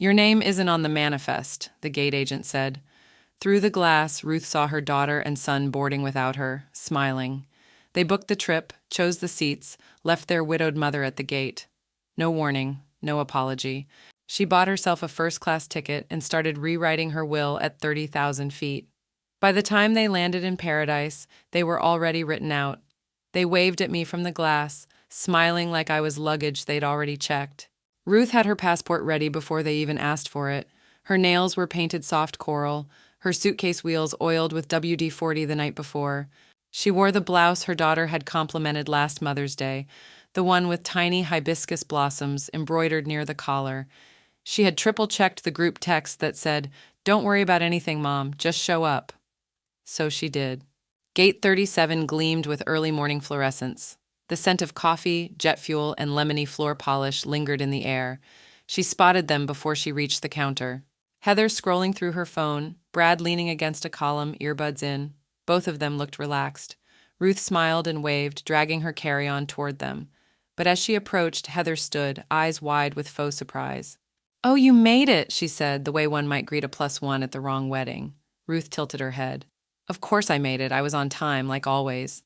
Your name isn't on the manifest, the gate agent said. Through the glass, Ruth saw her daughter and son boarding without her, smiling. They booked the trip, chose the seats, left their widowed mother at the gate. No warning, no apology. She bought herself a first-class ticket and started rewriting her will at 30,000 feet. By the time they landed in paradise, they were already written out. They waved at me from the glass, smiling like I was luggage they'd already checked. Ruth had her passport ready before they even asked for it. Her nails were painted soft coral, her suitcase wheels oiled with WD-40 the night before. She wore the blouse her daughter had complimented last Mother's Day, the one with tiny hibiscus blossoms embroidered near the collar. She had triple-checked the group text that said, "Don't worry about anything, Mom, just show up." So she did. Gate 37 gleamed with early morning fluorescence. The scent of coffee, jet fuel, and lemony floor polish lingered in the air. She spotted them before she reached the counter. Heather scrolling through her phone, Brad leaning against a column, earbuds in. Both of them looked relaxed. Ruth smiled and waved, dragging her carry-on toward them. But as she approached, Heather stood, eyes wide with faux surprise. "Oh, you made it," she said, the way one might greet a +1 at the wrong wedding. Ruth tilted her head. "Of course I made it. I was on time, like always."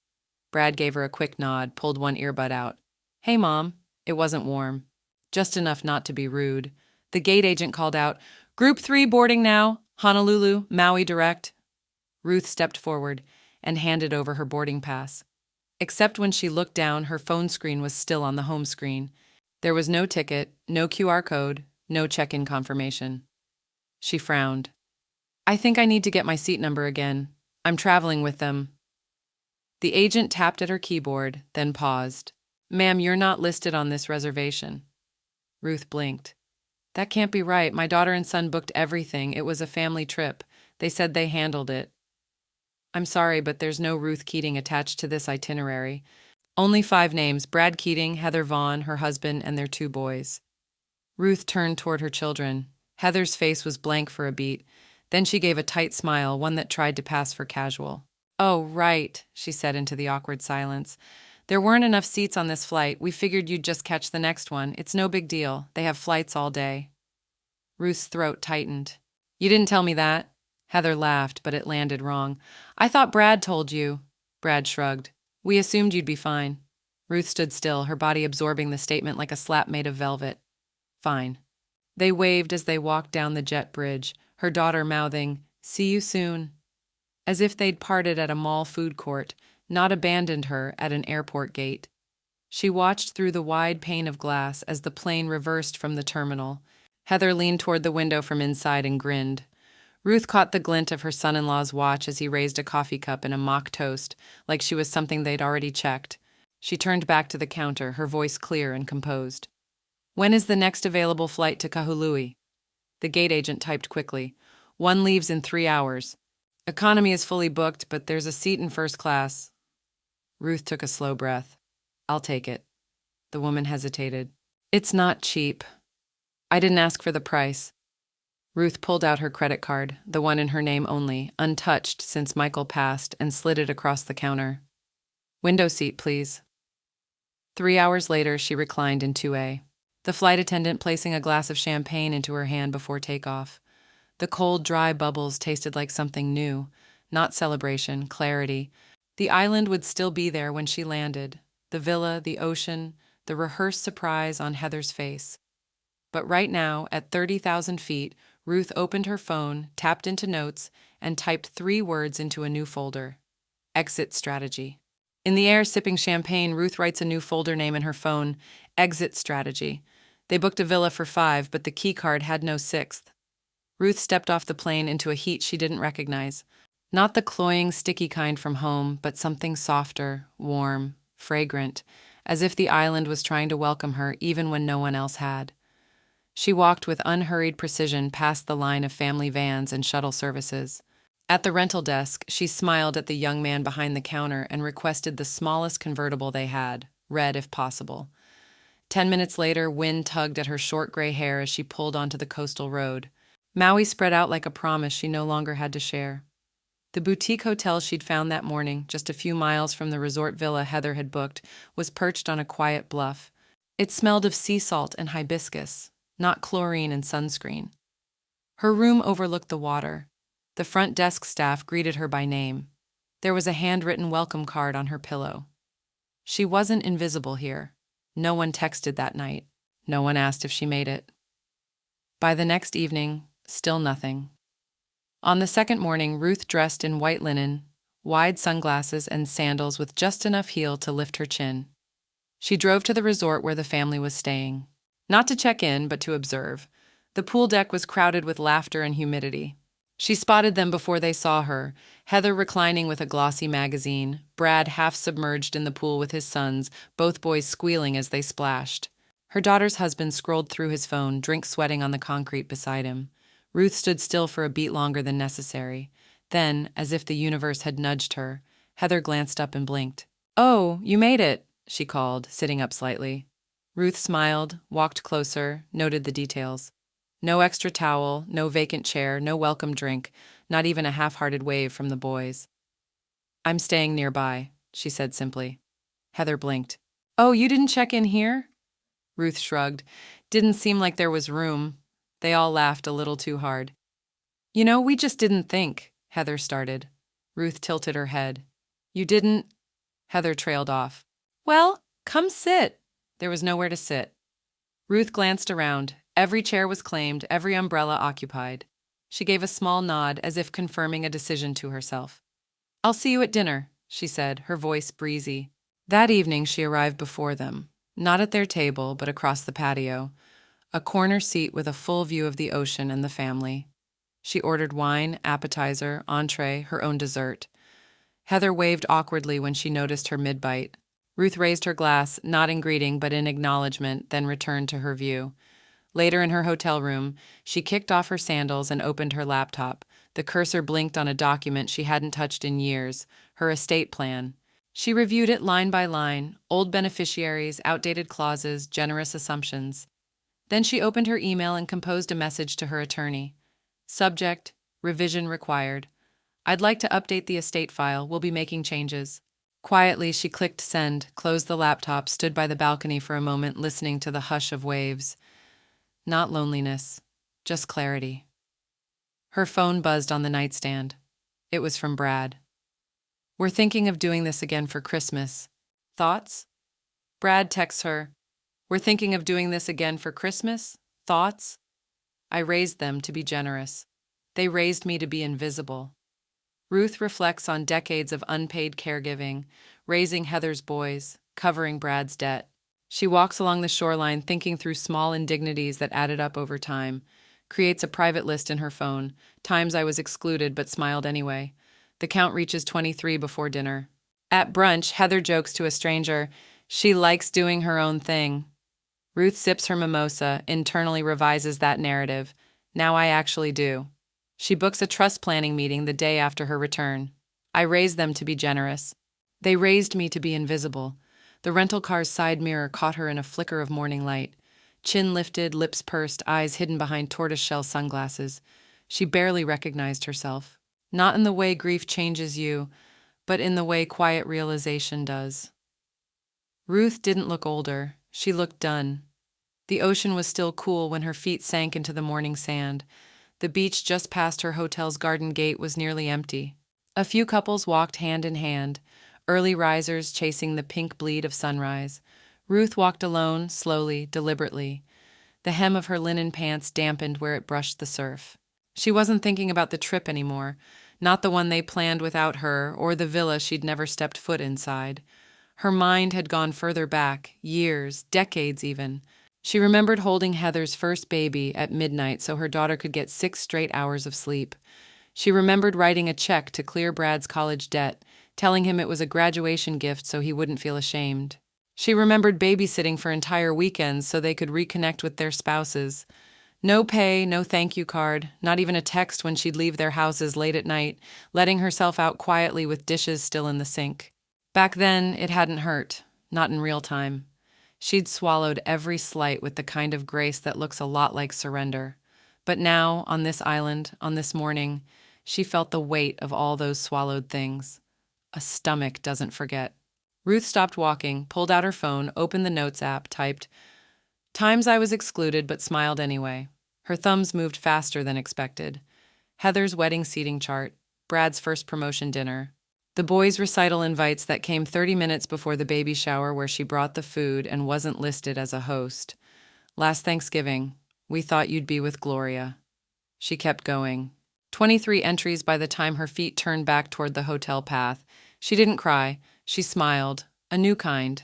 Brad gave her a quick nod, pulled one earbud out. "Hey, Mom." It wasn't warm. Just enough not to be rude. The gate agent called out, "Group 3 boarding now. Honolulu, Maui direct." Ruth stepped forward and handed over her boarding pass. Except when she looked down, her phone screen was still on the home screen. There was no ticket, no QR code, no check-in confirmation. She frowned. "I think I need to get my seat number again. I'm traveling with them." The agent tapped at her keyboard, then paused. "Ma'am, you're not listed on this reservation." Ruth blinked. "That can't be right. My daughter and son booked everything. It was a family trip. They said they handled it." "I'm sorry, but there's no Ruth Keating attached to this itinerary. Only 5 names: Brad Keating, Heather Vaughn, her husband, and their 2 boys. Ruth turned toward her children. Heather's face was blank for a beat. Then she gave a tight smile, one that tried to pass for casual. "Oh, right," she said into the awkward silence. "There weren't enough seats on this flight. We figured you'd just catch the next one. It's no big deal. They have flights all day." Ruth's throat tightened. "You didn't tell me that." Heather laughed, but it landed wrong. "I thought Brad told you." Brad shrugged. "We assumed you'd be fine." Ruth stood still, her body absorbing the statement like a slap made of velvet. "Fine." They waved as they walked down the jet bridge, her daughter mouthing, "See you soon," as if they'd parted at a mall food court, not abandoned her at an airport gate. She watched through the wide pane of glass as the plane reversed from the terminal. Heather leaned toward the window from inside and grinned. Ruth caught the glint of her son-in-law's watch as he raised a coffee cup in a mock toast, like she was something they'd already checked. She turned back to the counter, her voice clear and composed. "When is the next available flight to Kahului?" The gate agent typed quickly. "One leaves in 3 hours. Economy is fully booked, but there's a seat in first class." Ruth took a slow breath. "I'll take it." The woman hesitated. "It's not cheap. I didn't ask for the price." Ruth pulled out her credit card, the one in her name only, untouched since Michael passed, and slid it across the counter. "Window seat, please." 3 hours later, she reclined in 2A, the flight attendant placing a glass of champagne into her hand before takeoff. The cold, dry bubbles tasted like something new, not celebration, clarity. The island would still be there when she landed, the villa, the ocean, the rehearsed surprise on Heather's face. But right now, at 30,000 feet, Ruth opened her phone, tapped into notes, and typed 3 words into a new folder. Exit strategy. In the air sipping champagne, Ruth writes a new folder name in her phone, Exit strategy. They booked a villa for 5, but the key card had no 6th. Ruth stepped off the plane into a heat she didn't recognize. Not the cloying, sticky kind from home, but something softer, warm, fragrant, as if the island was trying to welcome her even when no one else had. She walked with unhurried precision past the line of family vans and shuttle services. At the rental desk, she smiled at the young man behind the counter and requested the smallest convertible they had, red if possible. 10 minutes later, wind tugged at her short gray hair as she pulled onto the coastal road. Maui spread out like a promise she no longer had to share. The boutique hotel she'd found that morning, just a few miles from the resort villa Heather had booked, was perched on a quiet bluff. It smelled of sea salt and hibiscus, not chlorine and sunscreen. Her room overlooked the water. The front desk staff greeted her by name. There was a handwritten welcome card on her pillow. She wasn't invisible here. No one texted that night. No one asked if she made it. By the next evening, still nothing. On the second morning, Ruth dressed in white linen, wide sunglasses, and sandals with just enough heel to lift her chin. She drove to the resort where the family was staying. Not to check in, but to observe. The pool deck was crowded with laughter and humidity. She spotted them before they saw her, Heather reclining with a glossy magazine, Brad half submerged in the pool with his sons, both boys squealing as they splashed. Her daughter's husband scrolled through his phone, drink sweating on the concrete beside him. Ruth stood still for a beat longer than necessary. Then, as if the universe had nudged her, Heather glanced up and blinked. "Oh, you made it," she called, sitting up slightly. Ruth smiled, walked closer, noted the details. No extra towel, no vacant chair, no welcome drink, not even a half-hearted wave from the boys. "I'm staying nearby," she said simply. Heather blinked. "Oh, you didn't check in here?" Ruth shrugged. "Didn't seem like there was room." They all laughed a little too hard. "You know, we just didn't think," Heather started. Ruth tilted her head. "You didn't?" Heather trailed off. "Well, come sit." There was nowhere to sit. Ruth glanced around. Every chair was claimed, every umbrella occupied. She gave a small nod, as if confirming a decision to herself. "I'll see you at dinner," she said, her voice breezy. That evening she arrived before them, not at their table, but across the patio, a corner seat with a full view of the ocean and the family. She ordered wine, appetizer, entree, her own dessert. Heather waved awkwardly when she noticed her mid-bite. Ruth raised her glass, not in greeting but in acknowledgement, then returned to her view. Later in her hotel room, she kicked off her sandals and opened her laptop. The cursor blinked on a document she hadn't touched in years, her estate plan. She reviewed it line by line, old beneficiaries, outdated clauses, generous assumptions. Then she opened her email and composed a message to her attorney. Subject: revision required. I'd like to update the estate file. We'll be making changes. Quietly, she clicked send, closed the laptop, stood by the balcony for a moment, listening to the hush of waves. Not loneliness, just clarity. Her phone buzzed on the nightstand. It was from Brad. "We're thinking of doing this again for Christmas. Thoughts?" Brad texts her. "We're thinking of doing this again for Christmas. Thoughts?" I raised them to be generous. They raised me to be invisible. Ruth reflects on decades of unpaid caregiving, raising Heather's boys, covering Brad's debt. She walks along the shoreline thinking through small indignities that added up over time, creates a private list in her phone, times I was excluded but smiled anyway. The count reaches 23 before dinner. At brunch, Heather jokes to a stranger, "She likes doing her own thing." Ruth sips her mimosa, internally revises that narrative. "Now I actually do." She books a trust planning meeting the day after her return. I raised them to be generous. They raised me to be invisible. The rental car's side mirror caught her in a flicker of morning light. Chin lifted, lips pursed, eyes hidden behind tortoiseshell sunglasses. She barely recognized herself. Not in the way grief changes you, but in the way quiet realization does. Ruth didn't look older. She looked done. The ocean was still cool when her feet sank into the morning sand. The beach just past her hotel's garden gate was nearly empty. A few couples walked hand in hand, early risers chasing the pink bleed of sunrise. Ruth walked alone, slowly, deliberately. The hem of her linen pants dampened where it brushed the surf. She wasn't thinking about the trip anymore, not the one they planned without her, or the villa she'd never stepped foot inside. Her mind had gone further back, years, decades even. She remembered holding Heather's first baby at midnight so her daughter could get 6 straight hours of sleep. She remembered writing a check to clear Brad's college debt, telling him it was a graduation gift so he wouldn't feel ashamed. She remembered babysitting for entire weekends so they could reconnect with their spouses. No pay, no thank you card, not even a text when she'd leave their houses late at night, letting herself out quietly with dishes still in the sink. Back then, it hadn't hurt, not in real time. She'd swallowed every slight with the kind of grace that looks a lot like surrender. But now, on this island, on this morning, she felt the weight of all those swallowed things. A stomach doesn't forget. Ruth stopped walking, pulled out her phone, opened the Notes app, typed, Times I was excluded but smiled anyway. Her thumbs moved faster than expected. Heather's wedding seating chart, Brad's first promotion dinner, the boys' recital invites that came 30 minutes before the baby shower where she brought the food and wasn't listed as a host. Last Thanksgiving, we thought you'd be with Gloria. She kept going. 23 entries by the time her feet turned back toward the hotel path. She didn't cry. She smiled. A new kind.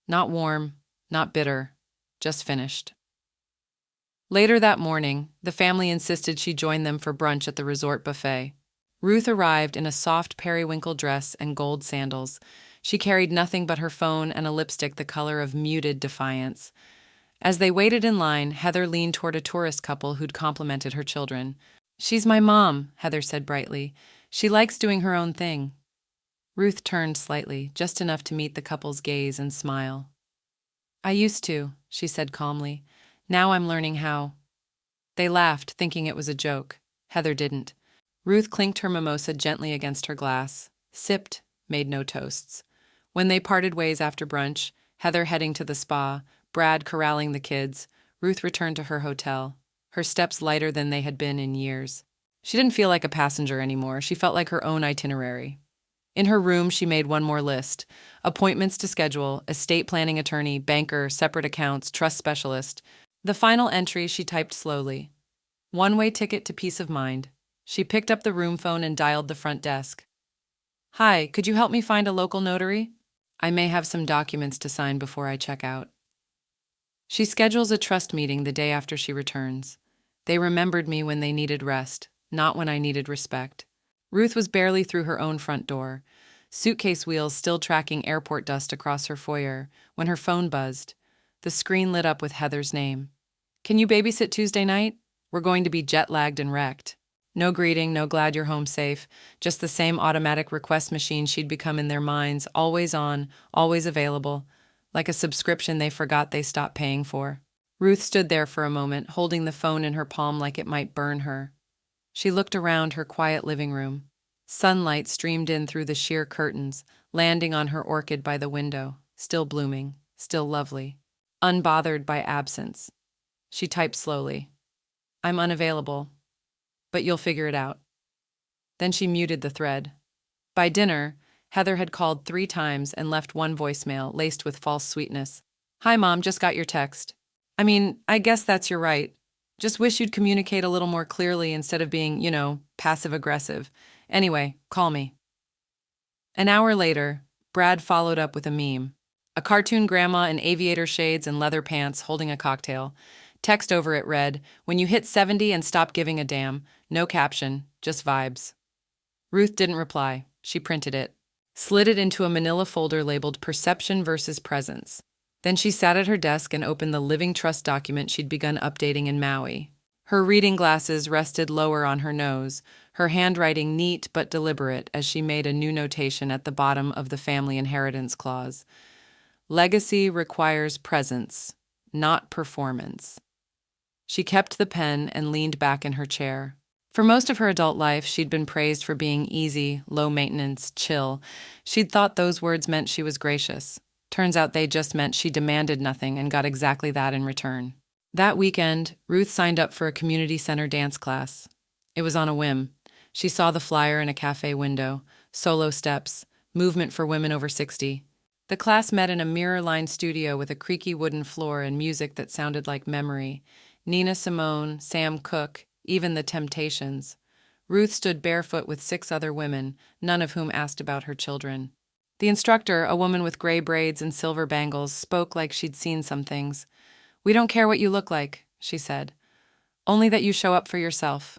Not warm, not bitter, just finished. Later that morning, the family insisted she join them for brunch at the resort buffet. Ruth arrived in a soft periwinkle dress and gold sandals. She carried nothing but her phone and a lipstick the color of muted defiance. As they waited in line, Heather leaned toward a tourist couple who'd complimented her children. "She's my mom," Heather said brightly. "She likes doing her own thing." Ruth turned slightly, just enough to meet the couple's gaze and smile. "I used to," she said calmly. "Now I'm learning how." They laughed, thinking it was a joke. Heather didn't. Ruth clinked her mimosa gently against her glass, sipped, made no toasts. When they parted ways after brunch, Heather heading to the spa, Brad corralling the kids, Ruth returned to her hotel, her steps lighter than they had been in years. She didn't feel like a passenger anymore. She felt like her own itinerary. In her room, she made one more list: appointments to schedule, estate planning attorney, banker, separate accounts, trust specialist. The final entry she typed slowly. One-way ticket to peace of mind. She picked up the room phone and dialed the front desk. "Hi, could you help me find a local notary? I may have some documents to sign before I check out." She schedules a trust meeting the day after she returns. They remembered me when they needed rest, not when I needed respect. Ruth was barely through her own front door, suitcase wheels still tracking airport dust across her foyer, when her phone buzzed. The screen lit up with Heather's name. "Can you babysit Tuesday night? We're going to be jet-lagged and wrecked." No greeting, no glad you're home safe, just the same automatic request machine she'd become in their minds, always on, always available, like a subscription they forgot they stopped paying for. Ruth stood there for a moment, holding the phone in her palm like it might burn her. She looked around her quiet living room. Sunlight streamed in through the sheer curtains, landing on her orchid by the window, still blooming, still lovely, unbothered by absence. She typed slowly. "I'm unavailable, but you'll figure it out." Then she muted the thread. By dinner, Heather had called 3 times and left one voicemail laced with false sweetness. "Hi, Mom, just got your text. I guess that's your right. Just wish you'd communicate a little more clearly instead of being, passive-aggressive. Anyway, call me." An hour later, Brad followed up with a meme. A cartoon grandma in aviator shades and leather pants holding a cocktail. Text over it read, "When you hit 70 and stop giving a damn. No caption, just vibes." Ruth didn't reply. She printed it, slid it into a manila folder labeled Perception versus Presence. Then she sat at her desk and opened the living trust document she'd begun updating in Maui. Her reading glasses rested lower on her nose, her handwriting neat but deliberate as she made a new notation at the bottom of the family inheritance clause. Legacy requires presence, not performance. She kept the pen and leaned back in her chair. For most of her adult life, she'd been praised for being easy, low maintenance, chill. She'd thought those words meant she was gracious. Turns out they just meant she demanded nothing and got exactly that in return. That weekend, Ruth signed up for a community center dance class. It was on a whim. She saw the flyer in a cafe window, solo steps, movement for women over 60. The class met in a mirror-lined studio with a creaky wooden floor and music that sounded like memory. Nina Simone, Sam Cooke, even the Temptations. Ruth stood barefoot with 6 other women, none of whom asked about her children. The instructor, a woman with gray braids and silver bangles, spoke like she'd seen some things. "We don't care what you look like," she said. "Only that you show up for yourself."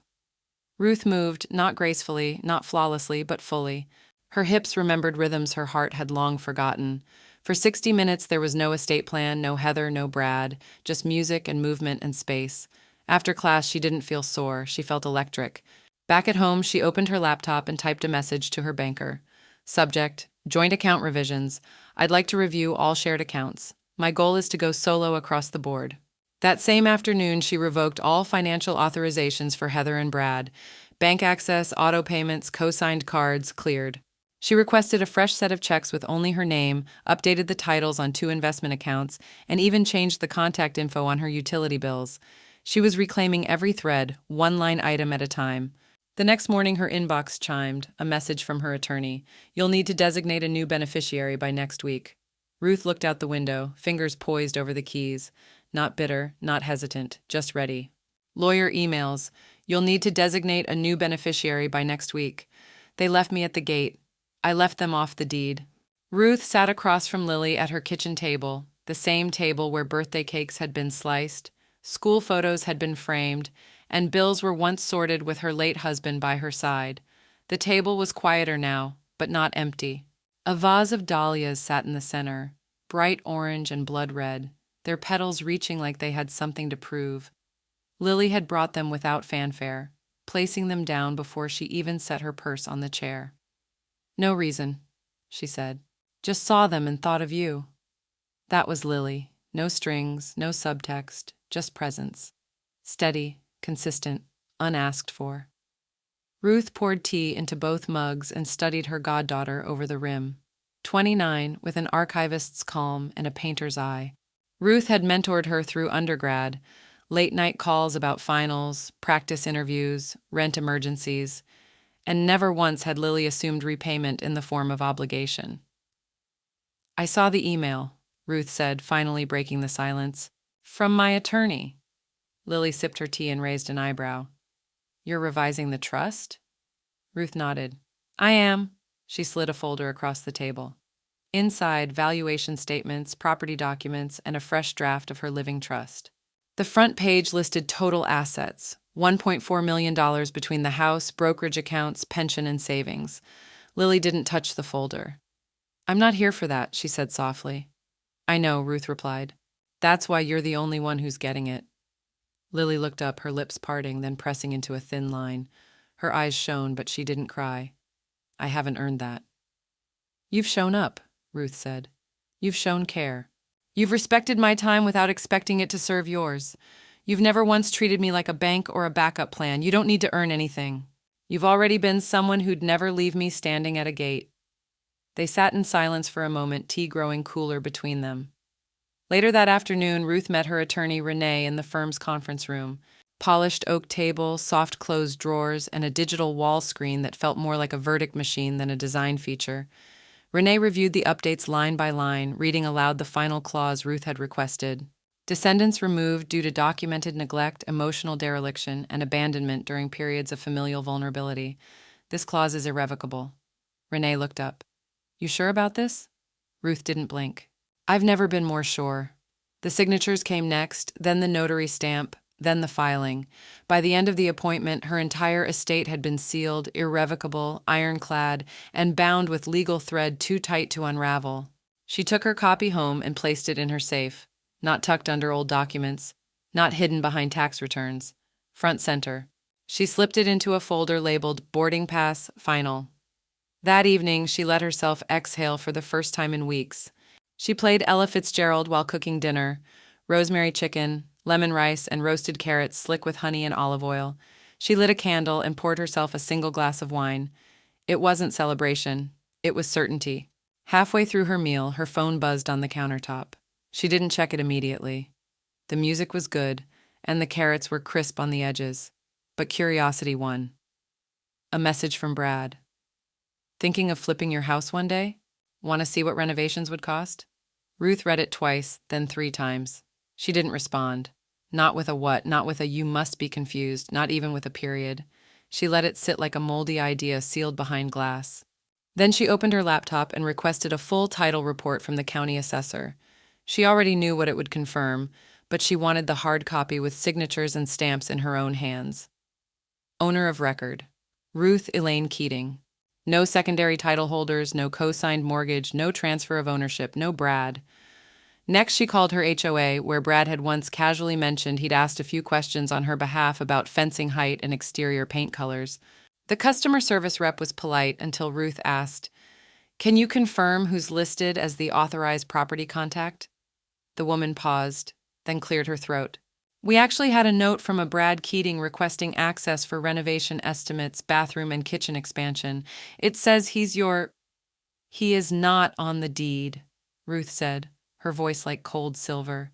Ruth moved, not gracefully, not flawlessly, but fully. Her hips remembered rhythms her heart had long forgotten. For 60 minutes there was no estate plan, no Heather, no Brad, just music and movement and space. After class, she didn't feel sore. She felt electric. Back at home, she opened her laptop and typed a message to her banker. Subject: Joint account revisions. I'd like to review all shared accounts. My goal is to go solo across the board. That same afternoon, she revoked all financial authorizations for Heather and Brad. Bank access, auto payments, co-signed cards, cleared. She requested a fresh set of checks with only her name, updated the titles on 2 investment accounts, and even changed the contact info on her utility bills. She was reclaiming every thread, one line item at a time. The next morning, her inbox chimed, a message from her attorney. "You'll need to designate a new beneficiary by next week." Ruth looked out the window, fingers poised over the keys. Not bitter, not hesitant, just ready. Lawyer emails. "You'll need to designate a new beneficiary by next week." They left me at the gate. I left them off the deed. Ruth sat across from Lily at her kitchen table, the same table where birthday cakes had been sliced, school photos had been framed, and bills were once sorted with her late husband by her side. The table was quieter now, but not empty. A vase of dahlias sat in the center, bright orange and blood red, their petals reaching like they had something to prove. Lily had brought them without fanfare, placing them down before she even set her purse on the chair. "No reason," she said. "Just saw them and thought of you." That was Lily. No strings, no subtext, just presence. Steady, consistent, unasked for. Ruth poured tea into both mugs and studied her goddaughter over the rim. 29, with an archivist's calm and a painter's eye. Ruth had mentored her through undergrad, late-night calls about finals, practice interviews, rent emergencies, and never once had Lily assumed repayment in the form of obligation. "I saw the email," Ruth said, finally breaking the silence. "From my attorney." Lily sipped her tea and raised an eyebrow. "You're revising the trust?" Ruth nodded. "I am." She slid a folder across the table. Inside, valuation statements, property documents, and a fresh draft of her living trust. The front page listed total assets, $1.4 million between the house, brokerage accounts, pension, and savings. Lily didn't touch the folder. "I'm not here for that," she said softly. "I know," Ruth replied. "That's why you're the only one who's getting it." Lily looked up, her lips parting, then pressing into a thin line. Her eyes shone, but she didn't cry. "I haven't earned that." "You've shown up," Ruth said. "You've shown care. You've respected my time without expecting it to serve yours. You've never once treated me like a bank or a backup plan. You don't need to earn anything. You've already been someone who'd never leave me standing at a gate." They sat in silence for a moment, tea growing cooler between them. Later that afternoon, Ruth met her attorney, Renee, in the firm's conference room. Polished oak table, soft closed drawers, and a digital wall screen that felt more like a verdict machine than a design feature. Renee reviewed the updates line by line, reading aloud the final clause Ruth had requested. "Descendants removed due to documented neglect, emotional dereliction, and abandonment during periods of familial vulnerability. This clause is irrevocable." Renee looked up. "You sure about this?" Ruth didn't blink. "I've never been more sure." The signatures came next, then the notary stamp, then the filing. By the end of the appointment, her entire estate had been sealed, irrevocable, ironclad, and bound with legal thread too tight to unravel. She took her copy home and placed it in her safe, not tucked under old documents, not hidden behind tax returns. Front center. She slipped it into a folder labeled Boarding Pass Final. That evening, she let herself exhale for the first time in weeks. She played Ella Fitzgerald while cooking dinner, rosemary chicken, lemon rice, and roasted carrots slick with honey and olive oil. She lit a candle and poured herself a single glass of wine. It wasn't celebration. It was certainty. Halfway through her meal, her phone buzzed on the countertop. She didn't check it immediately. The music was good, and the carrots were crisp on the edges. But curiosity won. A message from Brad. "Thinking of flipping your house one day? Want to see what renovations would cost?" Ruth read it twice, then 3 times. She didn't respond. Not with a what, not with a "you must be confused," not even with a period. She let it sit like a moldy idea sealed behind glass. Then she opened her laptop and requested a full title report from the county assessor. She already knew what it would confirm, but she wanted the hard copy with signatures and stamps in her own hands. Owner of record: Ruth Elaine Keating. No secondary title holders, no co-signed mortgage, no transfer of ownership, no Brad. Next, she called her HOA, where Brad had once casually mentioned he'd asked a few questions on her behalf about fencing height and exterior paint colors. The customer service rep was polite until Ruth asked, "Can you confirm who's listed as the authorized property contact?" The woman paused, then cleared her throat. "We actually had a note from a Brad Keating requesting access for renovation estimates, bathroom and kitchen expansion. It says he's your..." He is not on the deed, Ruth said, her voice like cold silver.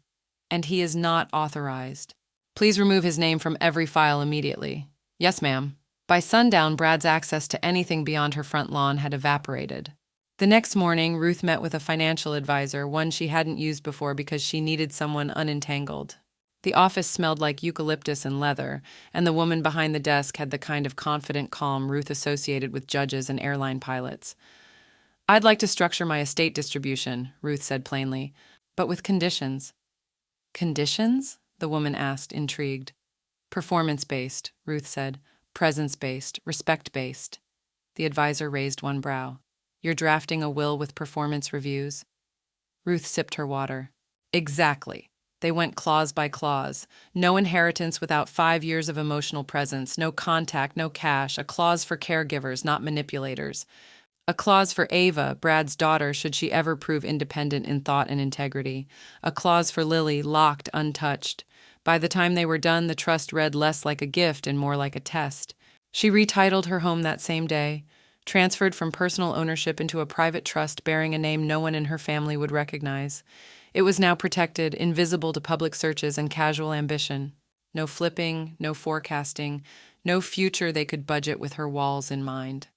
And he is not authorized. Please remove his name from every file immediately. Yes, ma'am. By sundown, Brad's access to anything beyond her front lawn had evaporated. The next morning, Ruth met with a financial advisor, one she hadn't used before because she needed someone unentangled. The office smelled like eucalyptus and leather, and the woman behind the desk had the kind of confident calm Ruth associated with judges and airline pilots. I'd like to structure my estate distribution, Ruth said plainly, but with conditions. Conditions? The woman asked, intrigued. Performance-based, Ruth said. Presence-based, respect-based. The advisor raised one brow. You're drafting a will with performance reviews? Ruth sipped her water. Exactly. They went clause by clause. No inheritance without 5 years of emotional presence, no contact, no cash, a clause for caregivers, not manipulators. A clause for Ava, Brad's daughter, should she ever prove independent in thought and integrity. A clause for Lily, locked, untouched. By the time they were done, the trust read less like a gift and more like a test. She retitled her home that same day, transferred from personal ownership into a private trust bearing a name no one in her family would recognize. It was now protected, invisible to public searches and casual ambition. No flipping, no forecasting, no future they could budget with her walls in mind.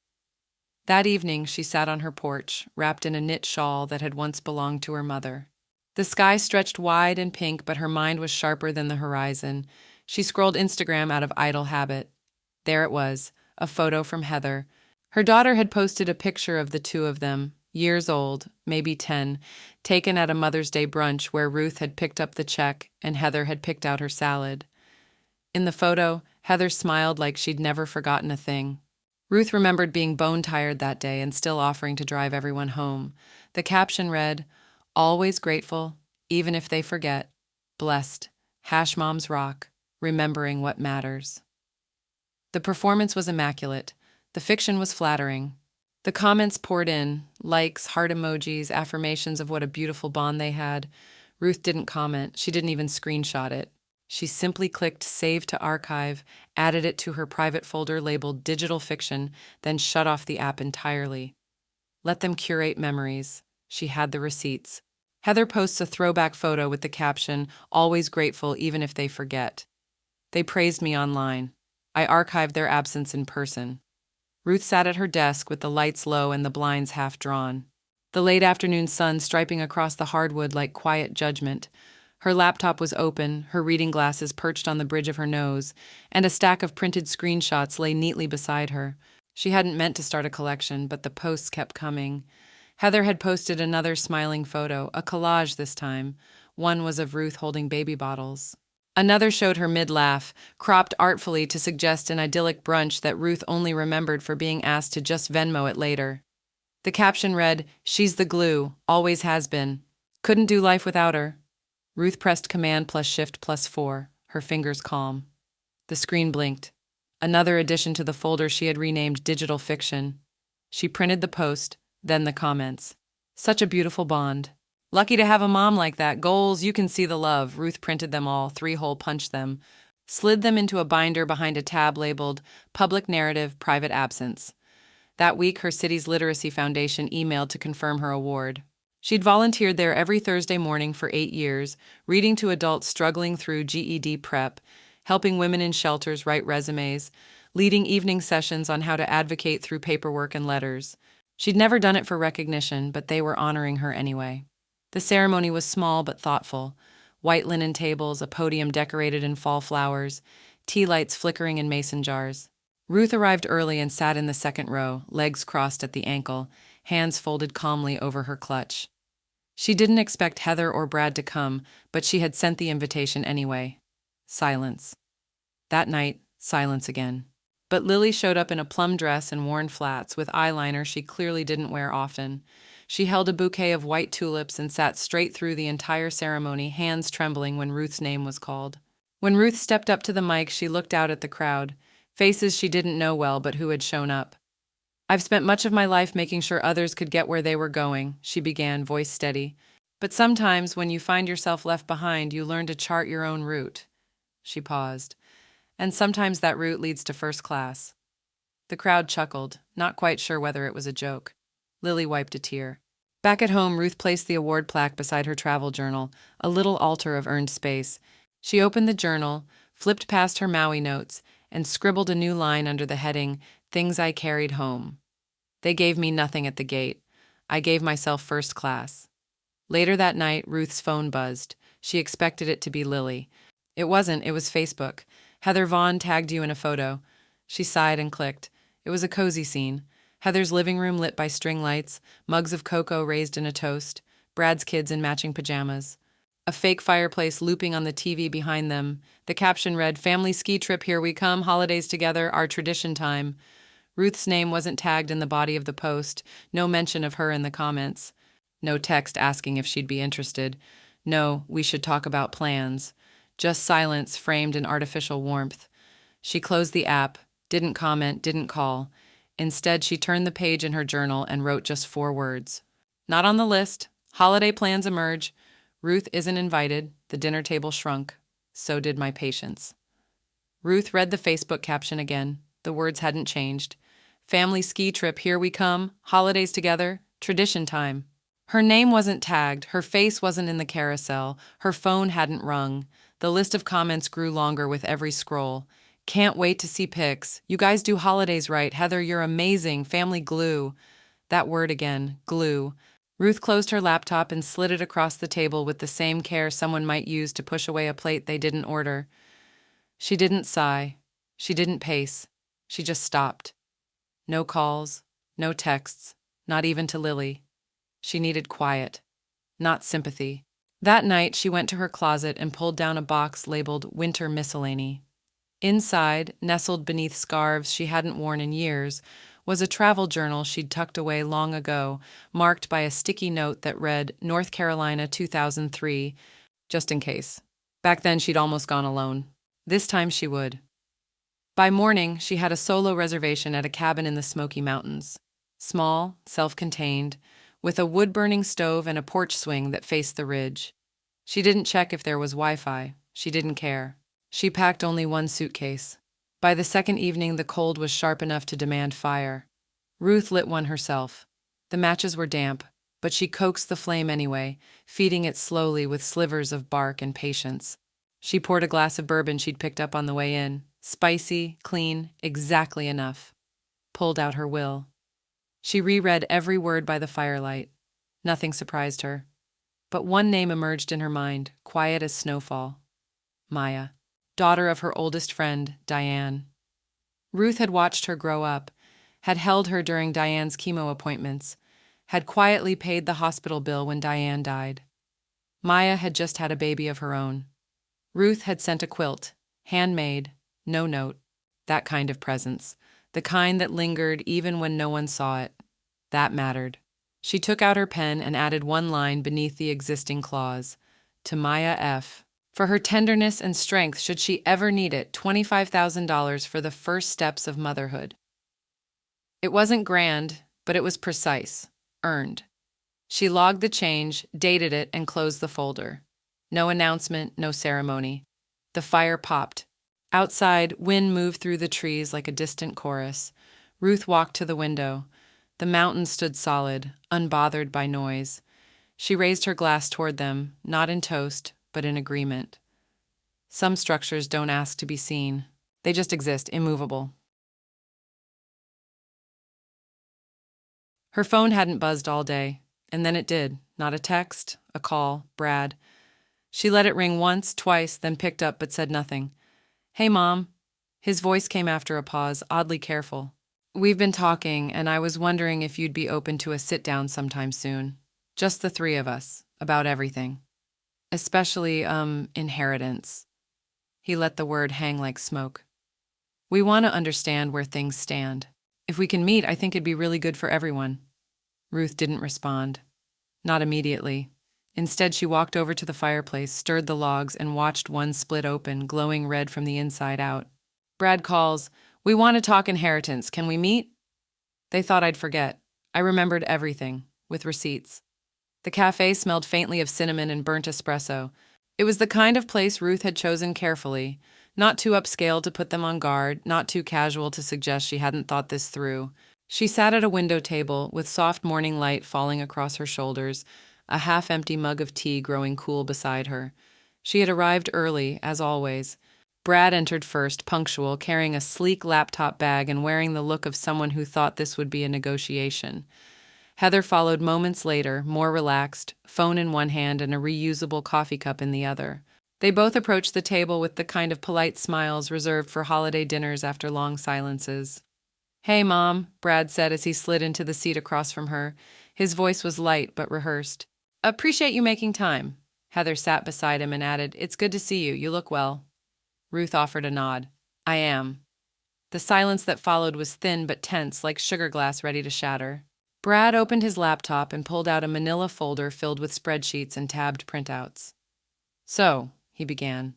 That evening, she sat on her porch, wrapped in a knit shawl that had once belonged to her mother. The sky stretched wide and pink, but her mind was sharper than the horizon. She scrolled Instagram out of idle habit. There it was, a photo from Heather. Her daughter had posted a picture of the two of them, years old, maybe 10, taken at a Mother's Day brunch where Ruth had picked up the check and Heather had picked out her salad. In the photo, Heather smiled like she'd never forgotten a thing. Ruth remembered being bone-tired that day and still offering to drive everyone home. The caption read, "Always grateful, even if they forget. Blessed. Hash moms rock. Remembering what matters." The performance was immaculate. The fiction was flattering. The comments poured in, likes, heart emojis, affirmations of what a beautiful bond they had. Ruth didn't comment. She didn't even screenshot it. She simply clicked Save to Archive, added it to her private folder labeled Digital Fiction, then shut off the app entirely. Let them curate memories. She had the receipts. Heather posts a throwback photo with the caption, "Always grateful even if they forget." They praised me online. I archived their absence in person. Ruth sat at her desk with the lights low and the blinds half drawn. The late afternoon sun striping across the hardwood like quiet judgment. Her laptop was open, her reading glasses perched on the bridge of her nose, and a stack of printed screenshots lay neatly beside her. She hadn't meant to start a collection, but the posts kept coming. Heather had posted another smiling photo, a collage this time. One was of Ruth holding baby bottles. Another showed her mid-laugh, cropped artfully to suggest an idyllic brunch that Ruth only remembered for being asked to just Venmo it later. The caption read, "She's the glue, always has been. Couldn't do life without her." Ruth pressed Command plus Shift plus 4, her fingers calm. The screen blinked. Another addition to the folder she had renamed Digital Fiction. She printed the post, then the comments. "Such a beautiful bond. Lucky to have a mom like that. Goals, you can see the love." Ruth printed them all, 3-hole punched them, slid them into a binder behind a tab labeled Public Narrative, Private Absence. That week, her city's literacy foundation emailed to confirm her award. She'd volunteered there every Thursday morning for 8 years, reading to adults struggling through GED prep, helping women in shelters write resumes, leading evening sessions on how to advocate through paperwork and letters. She'd never done it for recognition, but they were honoring her anyway. The ceremony was small but thoughtful. White linen tables, a podium decorated in fall flowers, tea lights flickering in mason jars. Ruth arrived early and sat in the second row, legs crossed at the ankle, hands folded calmly over her clutch. She didn't expect Heather or Brad to come, but she had sent the invitation anyway. Silence. That night, silence again. But Lily showed up in a plum dress and worn flats, with eyeliner she clearly didn't wear often. She held a bouquet of white tulips and sat straight through the entire ceremony, hands trembling when Ruth's name was called. When Ruth stepped up to the mic, she looked out at the crowd, faces she didn't know well but who had shown up. "I've spent much of my life making sure others could get where they were going," she began, voice steady. "But sometimes when you find yourself left behind, you learn to chart your own route." She paused. "And sometimes that route leads to first class." The crowd chuckled, not quite sure whether it was a joke. Lily wiped a tear. Back at home, Ruth placed the award plaque beside her travel journal, a little altar of earned space. She opened the journal, flipped past her Maui notes, and scribbled a new line under the heading, Things I Carried Home. They gave me nothing at the gate. I gave myself first class. Later that night, Ruth's phone buzzed. She expected it to be Lily. It wasn't, it was Facebook. Heather Vaughn tagged you in a photo. She sighed and clicked. It was a cozy scene. Heather's living room lit by string lights, mugs of cocoa raised in a toast, Brad's kids in matching pajamas. A fake fireplace looping on the TV behind them. The caption read, Family ski trip, here we come, holidays together, our tradition time. Ruth's name wasn't tagged in the body of the post, no mention of her in the comments. No text asking if she'd be interested. No, we should talk about plans. Just silence framed in artificial warmth. She closed the app, didn't comment, didn't call. Instead, she turned the page in her journal and wrote just 4 words. Not on the list. Holiday plans emerge. Ruth isn't invited. The dinner table shrunk. So did my patience. Ruth read the Facebook caption again. The words hadn't changed. Family ski trip, here we come. Holidays together. Tradition time. Her name wasn't tagged. Her face wasn't in the carousel. Her phone hadn't rung. The list of comments grew longer with every scroll. Can't wait to see pics. You guys do holidays right. Heather, you're amazing. Family glue. That word again, glue. Ruth closed her laptop and slid it across the table with the same care someone might use to push away a plate they didn't order. She didn't sigh. She didn't pace. She just stopped. No calls, no texts, not even to Lily. She needed quiet, not sympathy. That night, she went to her closet and pulled down a box labeled Winter Miscellany. Inside, nestled beneath scarves she hadn't worn in years, was a travel journal she'd tucked away long ago, marked by a sticky note that read, North Carolina 2003, just in case. Back then, she'd almost gone alone. This time she would. By morning, she had a solo reservation at a cabin in the Smoky Mountains. Small, self-contained, with a wood-burning stove and a porch swing that faced the ridge. She didn't check if there was Wi-Fi. She didn't care. She packed only 1 suitcase. By the second evening, the cold was sharp enough to demand fire. Ruth lit one herself. The matches were damp, but she coaxed the flame anyway, feeding it slowly with slivers of bark and patience. She poured a glass of bourbon she'd picked up on the way in. Spicy, clean, exactly enough. Pulled out her will. She reread every word by the firelight. Nothing surprised her. But one name emerged in her mind, quiet as snowfall. Maya, daughter of her oldest friend, Diane. Ruth had watched her grow up, had held her during Diane's chemo appointments, had quietly paid the hospital bill when Diane died. Maya had just had a baby of her own. Ruth had sent a quilt, handmade, no note, that kind of presence, the kind that lingered even when no one saw it. That mattered. She took out her pen and added 1 line beneath the existing clause. To Maya F. For her tenderness and strength should she ever need it, $25,000 for the first steps of motherhood. It wasn't grand, but it was precise, earned. She logged the change, dated it, and closed the folder. No announcement, no ceremony. The fire popped. Outside, wind moved through the trees like a distant chorus. Ruth walked to the window. The mountains stood solid, unbothered by noise. She raised her glass toward them, not in toast, but in agreement. Some structures don't ask to be seen. They just exist, immovable. Her phone hadn't buzzed all day, and then it did. Not a text, a call, Brad. She let it ring once, twice, then picked up but said nothing. Hey, Mom. His voice came after a pause, oddly careful. We've been talking, and I was wondering if you'd be open to a sit-down sometime soon. Just the 3 of us, about everything. Especially, inheritance. He let the word hang like smoke. We want to understand where things stand. If we can meet, I think it'd be really good for everyone. Ruth didn't respond. Not immediately. Instead, she walked over to the fireplace, stirred the logs, and watched one split open, glowing red from the inside out. Brad calls, We want to talk inheritance. Can we meet? They thought I'd forget. I remembered everything, with receipts. The cafe smelled faintly of cinnamon and burnt espresso. It was the kind of place Ruth had chosen carefully, not too upscale to put them on guard, not too casual to suggest she hadn't thought this through. She sat at a window table with soft morning light falling across her shoulders, a half-empty mug of tea growing cool beside her. She had arrived early, as always. Brad entered first, punctual, carrying a sleek laptop bag and wearing the look of someone who thought this would be a negotiation. Heather followed moments later, more relaxed, phone in one hand and a reusable coffee cup in the other. They both approached the table with the kind of polite smiles reserved for holiday dinners after long silences. "Hey, Mom," Brad said as he slid into the seat across from her. His voice was light but rehearsed. "Appreciate you making time." Heather sat beside him and added, "It's good to see you. You look well." Ruth offered a nod. "I am." The silence that followed was thin but tense, like sugar glass ready to shatter. Brad opened his laptop and pulled out a manila folder filled with spreadsheets and tabbed printouts. "So," he began,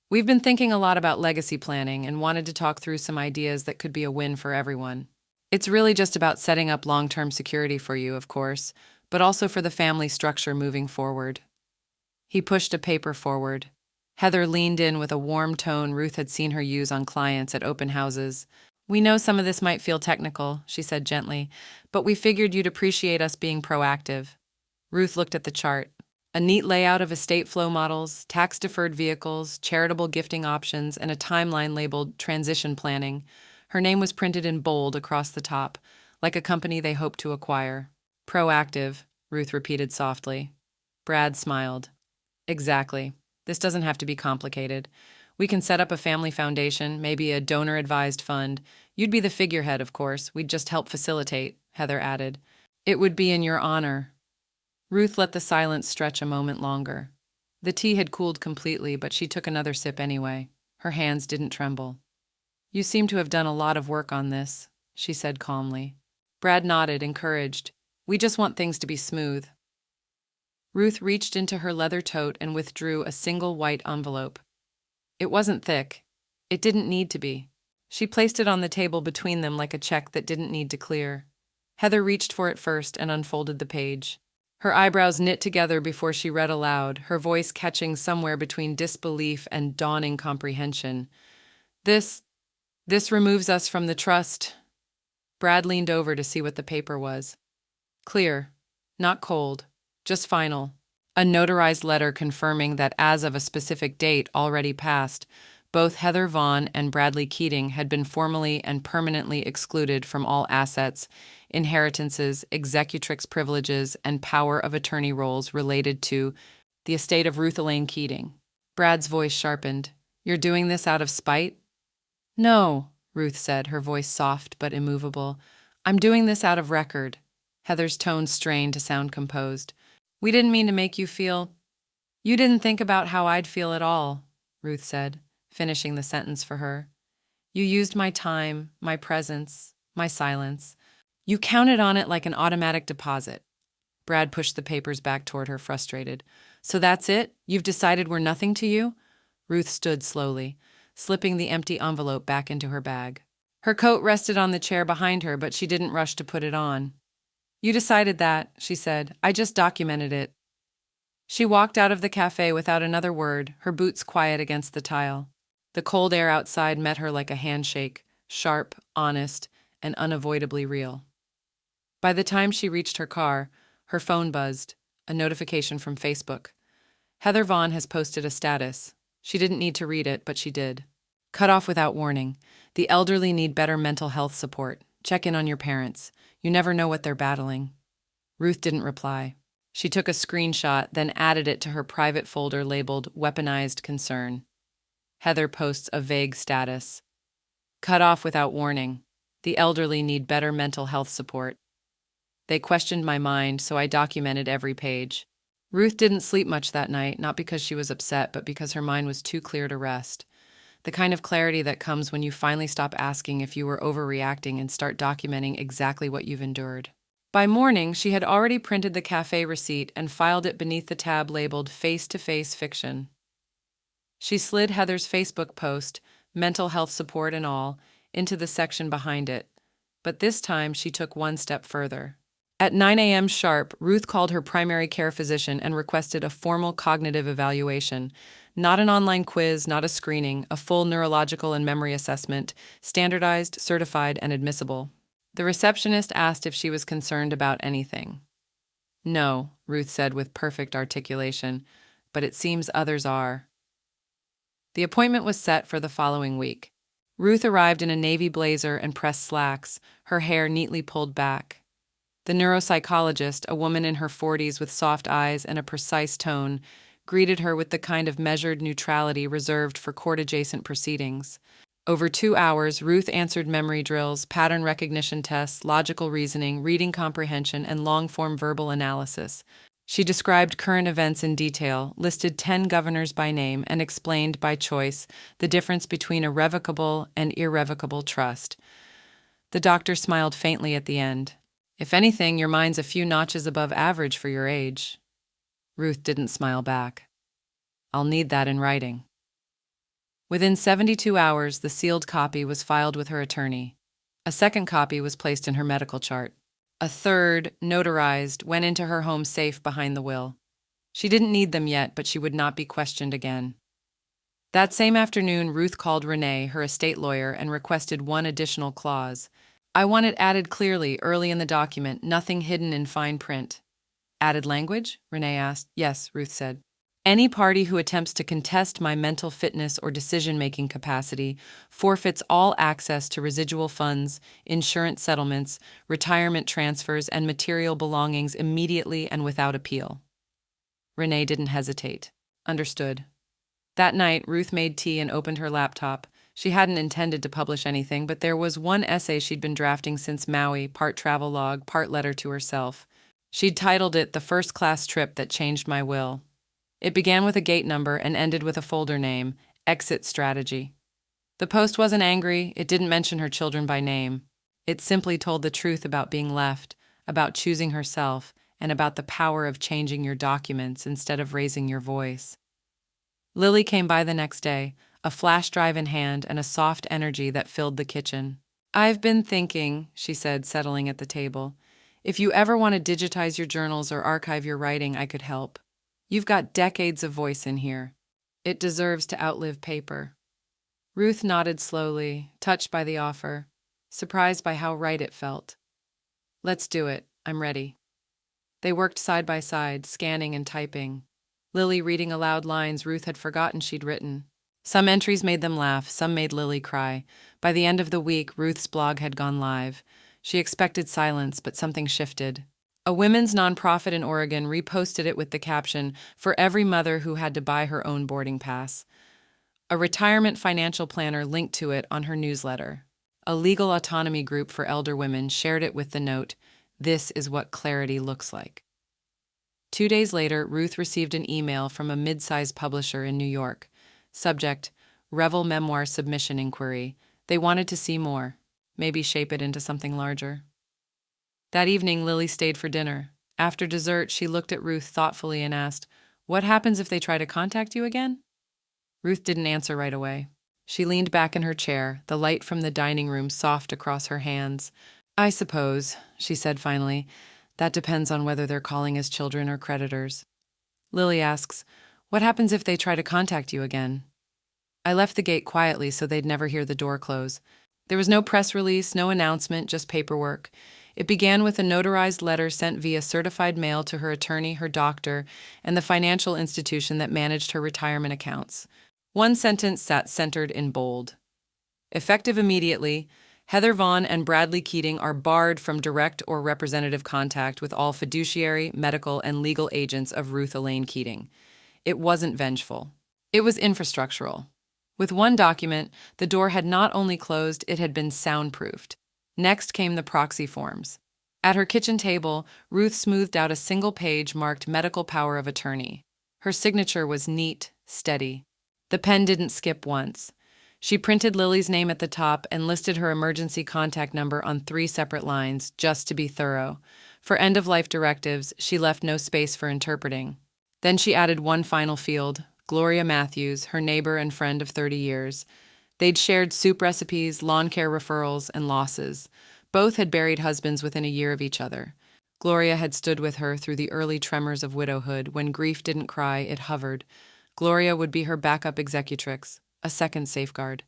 "we've been thinking a lot about legacy planning and wanted to talk through some ideas that could be a win for everyone. It's really just about setting up long-term security for you, of course, but also for the family structure moving forward." He pushed a paper forward. Heather leaned in with a warm tone Ruth had seen her use on clients at open houses. "We know some of this might feel technical," she said gently, "but we figured you'd appreciate us being proactive." Ruth looked at the chart. A neat layout of estate flow models, tax-deferred vehicles, charitable gifting options, and a timeline labeled transition planning. Her name was printed in bold across the top, like a company they hoped to acquire. "Proactive," Ruth repeated softly. Brad smiled. "Exactly. This doesn't have to be complicated. We can set up a family foundation, maybe a donor-advised fund. You'd be the figurehead, of course. We'd just help facilitate," Heather added. "It would be in your honor." Ruth let the silence stretch a moment longer. The tea had cooled completely, but she took another sip anyway. Her hands didn't tremble. "You seem to have done a lot of work on this," she said calmly. Brad nodded, encouraged. "We just want things to be smooth." Ruth reached into her leather tote and withdrew a single white envelope. It wasn't thick. It didn't need to be. She placed it on the table between them like a check that didn't need to clear. Heather reached for it first and unfolded the page. Her eyebrows knit together before she read aloud, her voice catching somewhere between disbelief and dawning comprehension. This removes us from the trust." Brad leaned over to see what the paper was. Clear. Not cold. Just final. A notarized letter confirming that as of a specific date already passed, both Heather Vaughn and Bradley Keating had been formally and permanently excluded from all assets, inheritances, executrix privileges, and power of attorney roles related to the estate of Ruth Elaine Keating. Brad's voice sharpened. "You're doing this out of spite?" "No," Ruth said, her voice soft but immovable. "I'm doing this out of record." Heather's tone strained to sound composed. "We didn't mean to make you feel—" "You didn't think about how I'd feel at all," Ruth said, finishing the sentence for her. "You used my time, my presence, my silence. You counted on it like an automatic deposit." Brad pushed the papers back toward her, frustrated. "So that's it? You've decided we're nothing to you?" Ruth stood slowly, slipping the empty envelope back into her bag. Her coat rested on the chair behind her, but she didn't rush to put it on. "You decided that," she said. "I just documented it." She walked out of the cafe without another word, her boots quiet against the tile. The cold air outside met her like a handshake, sharp, honest, and unavoidably real. By the time she reached her car, her phone buzzed, a notification from Facebook. Heather Vaughn has posted a status. She didn't need to read it, but she did. "Cut off without warning. The elderly need better mental health support. Check in on your parents. You never know what they're battling." Ruth didn't reply. She took a screenshot, then added it to her private folder labeled Weaponized Concern. Heather posts a vague status. "Cut off without warning. The elderly need better mental health support. They questioned my mind, so I documented every page." Ruth didn't sleep much that night, not because she was upset, but because her mind was too clear to rest. The kind of clarity that comes when you finally stop asking if you were overreacting and start documenting exactly what you've endured. By morning, she had already printed the cafe receipt and filed it beneath the tab labeled Face-to-Face Fiction. She slid Heather's Facebook post, mental health support and all, into the section behind it. But this time, she took one step further. At 9 a.m. sharp, Ruth called her primary care physician and requested a formal cognitive evaluation. Not an online quiz, not a screening, a full neurological and memory assessment, standardized, certified, and admissible. The receptionist asked if she was concerned about anything. No, Ruth said with perfect articulation, but it seems others are. The appointment was set for the following week. Ruth arrived in a navy blazer and pressed slacks, her hair neatly pulled back. The neuropsychologist, a woman in her 40s with soft eyes and a precise tone, greeted her with the kind of measured neutrality reserved for court-adjacent proceedings. Over 2 hours, Ruth answered memory drills, pattern recognition tests, logical reasoning, reading comprehension, and long-form verbal analysis. She described current events in detail, listed 10 governors by name, and explained, by choice, the difference between a revocable and irrevocable trust. The doctor smiled faintly at the end. If anything, your mind's a few notches above average for your age. Ruth didn't smile back. I'll need that in writing. Within 72 hours, the sealed copy was filed with her attorney. A second copy was placed in her medical chart. A third, notarized, went into her home safe behind the will. She didn't need them yet, but she would not be questioned again. That same afternoon, Ruth called Renee, her estate lawyer, and requested one additional clause. I want it added clearly, early in the document, nothing hidden in fine print. Added language? Renee asked. Yes, Ruth said. Any party who attempts to contest my mental fitness or decision-making capacity forfeits all access to residual funds, insurance settlements, retirement transfers, and material belongings immediately and without appeal. Renee didn't hesitate. Understood. That night, Ruth made tea and opened her laptop. She hadn't intended to publish anything, but there was one essay she'd been drafting since Maui, part travelogue, part letter to herself. She'd titled it The First-Class Trip That Changed My Will. It began with a gate number and ended with a folder name, Exit Strategy. The post wasn't angry, it didn't mention her children by name. It simply told the truth about being left, about choosing herself, and about the power of changing your documents instead of raising your voice. Lily came by the next day, a flash drive in hand and a soft energy that filled the kitchen. I've been thinking, she said, settling at the table. If you ever want to digitize your journals or archive your writing, I could help. You've got decades of voice in here. It deserves to outlive paper. Ruth nodded slowly, touched by the offer, surprised by how right it felt. Let's do it. I'm ready. They worked side by side, scanning and typing. Lily reading aloud lines Ruth had forgotten she'd written. Some entries made them laugh, some made Lily cry. By the end of the week, Ruth's blog had gone live. She expected silence, but something shifted. A women's nonprofit in Oregon reposted it with the caption, "For every mother who had to buy her own boarding pass." A retirement financial planner linked to it on her newsletter. A legal autonomy group for elder women shared it with the note, "This is what clarity looks like." 2 days later, Ruth received an email from a mid-sized publisher in New York. Subject, Revel Memoir Submission Inquiry. They wanted to see more, maybe shape it into something larger. That evening, Lily stayed for dinner. After dessert, she looked at Ruth thoughtfully and asked, "What happens if they try to contact you again?" Ruth didn't answer right away. She leaned back in her chair, the light from the dining room soft across her hands. "I suppose," she said finally, "that depends on whether they're calling as children or creditors." Lily asks, "What happens if they try to contact you again?" I left the gate quietly so they'd never hear the door close. There was no press release, no announcement, just paperwork. It began with a notarized letter sent via certified mail to her attorney, her doctor, and the financial institution that managed her retirement accounts. One sentence sat centered in bold. Effective immediately, Heather Vaughn and Bradley Keating are barred from direct or representative contact with all fiduciary, medical, and legal agents of Ruth Elaine Keating. It wasn't vengeful. It was infrastructural. With one document, the door had not only closed, it had been soundproofed. Next came the proxy forms. At her kitchen table, Ruth smoothed out a single page marked Medical Power of Attorney. Her signature was neat, steady. The pen didn't skip once. She printed Lily's name at the top and listed her emergency contact number on 3 separate lines, just to be thorough. For end-of-life directives, she left no space for interpreting. Then she added one final field, Gloria Matthews, her neighbor and friend of 30 years. They'd shared soup recipes, lawn care referrals, and losses. Both had buried husbands within a year of each other. Gloria had stood with her through the early tremors of widowhood. When grief didn't cry, it hovered. Gloria would be her backup executrix, a second safeguard.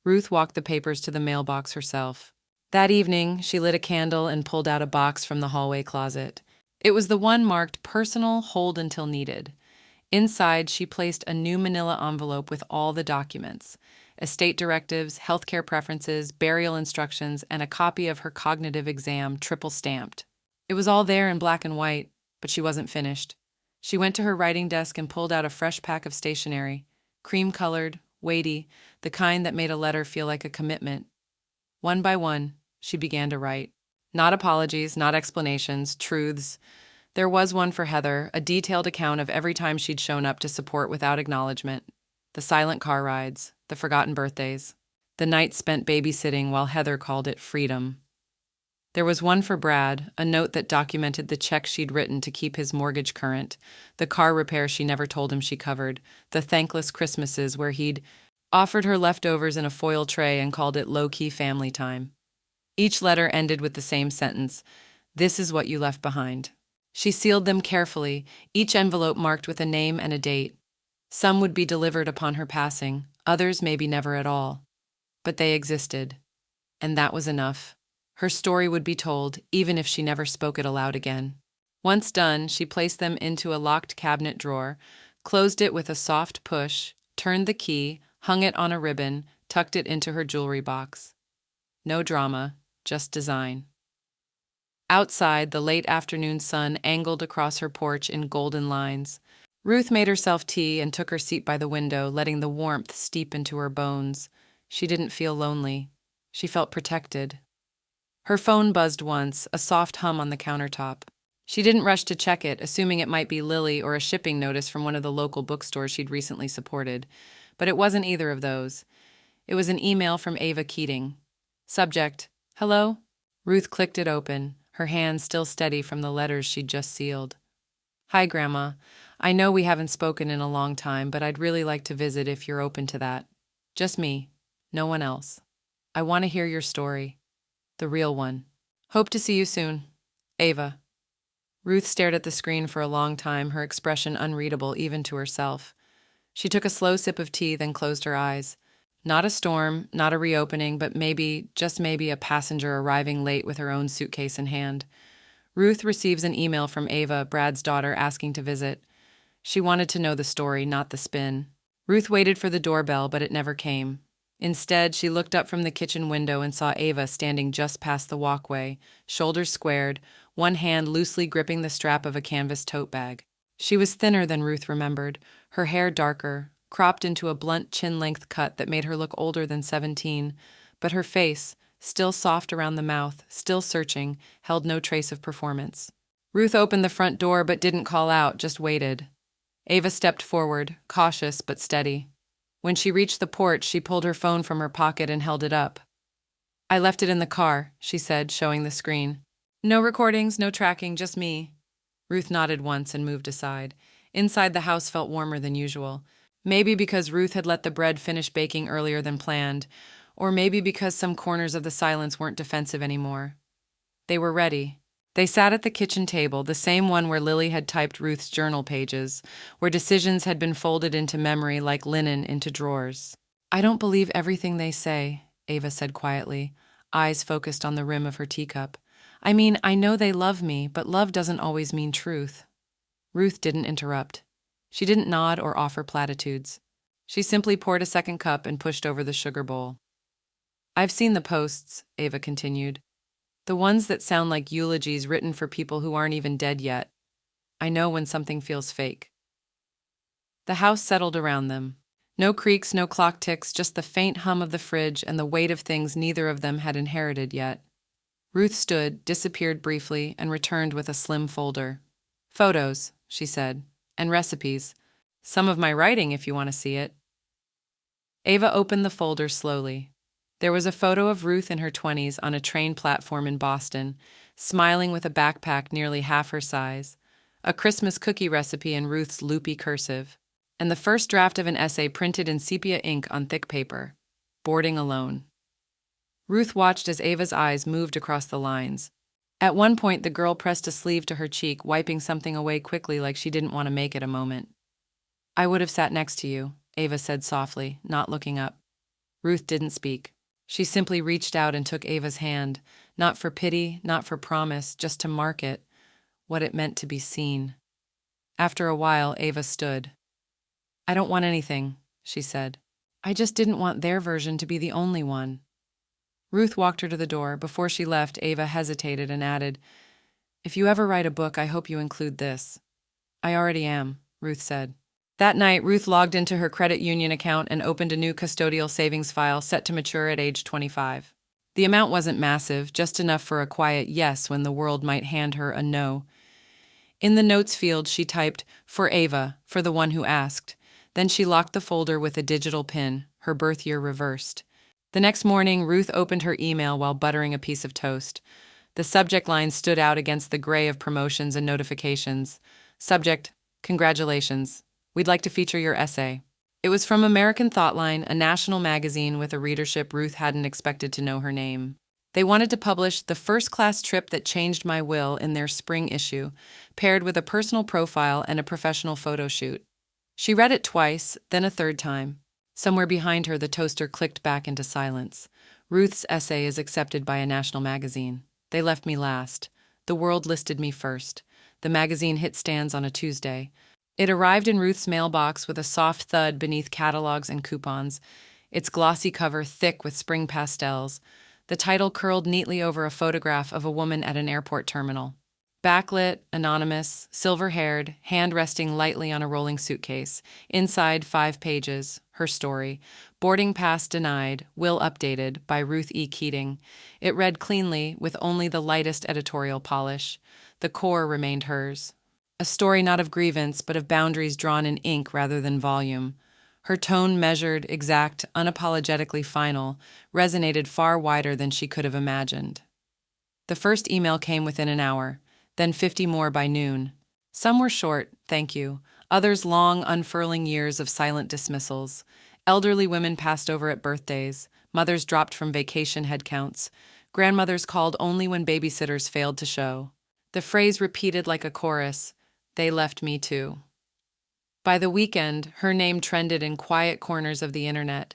Ruth walked the papers to the mailbox herself. That evening, she lit a candle and pulled out a box from the hallway closet. It was the one marked "Personal, hold until needed." Inside, she placed a new manila envelope with all the documents: estate directives, healthcare preferences, burial instructions, and a copy of her cognitive exam, triple stamped. It was all there in black and white, but she wasn't finished. She went to her writing desk and pulled out a fresh pack of stationery, cream-colored, weighty, the kind that made a letter feel like a commitment. One by one, she began to write. Not apologies, not explanations, truths. There was one for Heather, a detailed account of every time she'd shown up to support without acknowledgement. The silent car rides, the forgotten birthdays, the nights spent babysitting while Heather called it freedom. There was one for Brad, a note that documented the check she'd written to keep his mortgage current, the car repair she never told him she covered, the thankless Christmases where he'd offered her leftovers in a foil tray and called it low-key family time. Each letter ended with the same sentence: "This is what you left behind." She sealed them carefully, each envelope marked with a name and a date. Some would be delivered upon her passing, others maybe never at all. But they existed, and that was enough. Her story would be told, even if she never spoke it aloud again. Once done, she placed them into a locked cabinet drawer, closed it with a soft push, turned the key, hung it on a ribbon, tucked it into her jewelry box. No drama, just design. Outside, the late afternoon sun angled across her porch in golden lines. Ruth made herself tea and took her seat by the window, letting the warmth steep into her bones. She didn't feel lonely. She felt protected. Her phone buzzed once, a soft hum on the countertop. She didn't rush to check it, assuming it might be Lily or a shipping notice from one of the local bookstores she'd recently supported. But it wasn't either of those. It was an email from Ava Keating. Subject: "Hello?" Ruth clicked it open, her hand still steady from the letters she'd just sealed. "Hi, Grandma. I know we haven't spoken in a long time, but I'd really like to visit if you're open to that. Just me, no one else. I want to hear your story. The real one. Hope to see you soon. Ava." Ruth stared at the screen for a long time, her expression unreadable even to herself. She took a slow sip of tea, then closed her eyes. Not a storm, not a reopening, but maybe, just maybe, a passenger arriving late with her own suitcase in hand. Ruth receives an email from Ava, Brad's daughter, asking to visit. She wanted to know the story, not the spin. Ruth waited for the doorbell, but it never came. Instead, she looked up from the kitchen window and saw Ava standing just past the walkway, shoulders squared, one hand loosely gripping the strap of a canvas tote bag. She was thinner than Ruth remembered, her hair darker, cropped into a blunt chin-length cut that made her look older than 17, but her face, still soft around the mouth, still searching, held no trace of performance. Ruth opened the front door but didn't call out, just waited. Ava stepped forward, cautious but steady. When she reached the porch, she pulled her phone from her pocket and held it up. "I left it in the car," she said, showing the screen. "No recordings, no tracking, just me." Ruth nodded once and moved aside. Inside, the house felt warmer than usual. Maybe because Ruth had let the bread finish baking earlier than planned, or maybe because some corners of the silence weren't defensive anymore. They were ready. They sat at the kitchen table, the same one where Lily had typed Ruth's journal pages, where decisions had been folded into memory like linen into drawers. "I don't believe everything they say," Ava said quietly, eyes focused on the rim of her teacup. "I mean, I know they love me, but love doesn't always mean truth." Ruth didn't interrupt. She didn't nod or offer platitudes. She simply poured a second cup and pushed over the sugar bowl. "I've seen the posts," Ava continued. "The ones that sound like eulogies written for people who aren't even dead yet. I know when something feels fake." The house settled around them. No creaks, no clock ticks, just the faint hum of the fridge and the weight of things neither of them had inherited yet. Ruth stood, disappeared briefly, and returned with a slim folder. "Photos," she said, "and recipes. Some of my writing if you want to see it." Ava opened the folder slowly. There was a photo of Ruth in her 20s on a train platform in Boston, smiling with a backpack nearly half her size, a Christmas cookie recipe in Ruth's loopy cursive, and the first draft of an essay printed in sepia ink on thick paper, "Boarding Alone." Ruth watched as Ava's eyes moved across the lines. At one point, the girl pressed a sleeve to her cheek, wiping something away quickly like she didn't want to make it a moment. "I would have sat next to you," Ava said softly, not looking up. Ruth didn't speak. She simply reached out and took Ava's hand, not for pity, not for promise, just to mark it, what it meant to be seen. After a while, Ava stood. "I don't want anything," she said. "I just didn't want their version to be the only one." Ruth walked her to the door. Before she left, Ava hesitated and added, "If you ever write a book, I hope you include this." "I already am," Ruth said. That night, Ruth logged into her credit union account and opened a new custodial savings file set to mature at age 25. The amount wasn't massive, just enough for a quiet yes when the world might hand her a no. In the notes field, she typed, "For Ava, for the one who asked." Then she locked the folder with a digital pin, her birth year reversed. The next morning, Ruth opened her email while buttering a piece of toast. The subject line stood out against the gray of promotions and notifications. Subject, "Congratulations. We'd like to feature your essay." It was from American Thoughtline, a national magazine with a readership Ruth hadn't expected to know her name. They wanted to publish "The First-Class Trip That Changed My Will" in their spring issue, paired with a personal profile and a professional photo shoot. She read it twice, then a third time. Somewhere behind her, the toaster clicked back into silence. Ruth's essay is accepted by a national magazine. They left me last. The world listed me first. The magazine hit stands on a Tuesday. It arrived in Ruth's mailbox with a soft thud beneath catalogs and coupons, its glossy cover thick with spring pastels, the title curled neatly over a photograph of a woman at an airport terminal. Backlit, anonymous, silver-haired, hand resting lightly on a rolling suitcase. Inside, 5 pages. Her story. Boarding pass denied, will updated, by Ruth E. Keating. It read cleanly, with only the lightest editorial polish. The core remained hers. A story not of grievance, but of boundaries drawn in ink rather than volume. Her tone, measured, exact, unapologetically final, resonated far wider than she could have imagined. The first email came within an hour, then 50 more by noon. Some were short, "Thank you," others long, unfurling years of silent dismissals. Elderly women passed over at birthdays, mothers dropped from vacation headcounts, grandmothers called only when babysitters failed to show. The phrase repeated like a chorus, "They left me too." By the weekend, her name trended in quiet corners of the internet.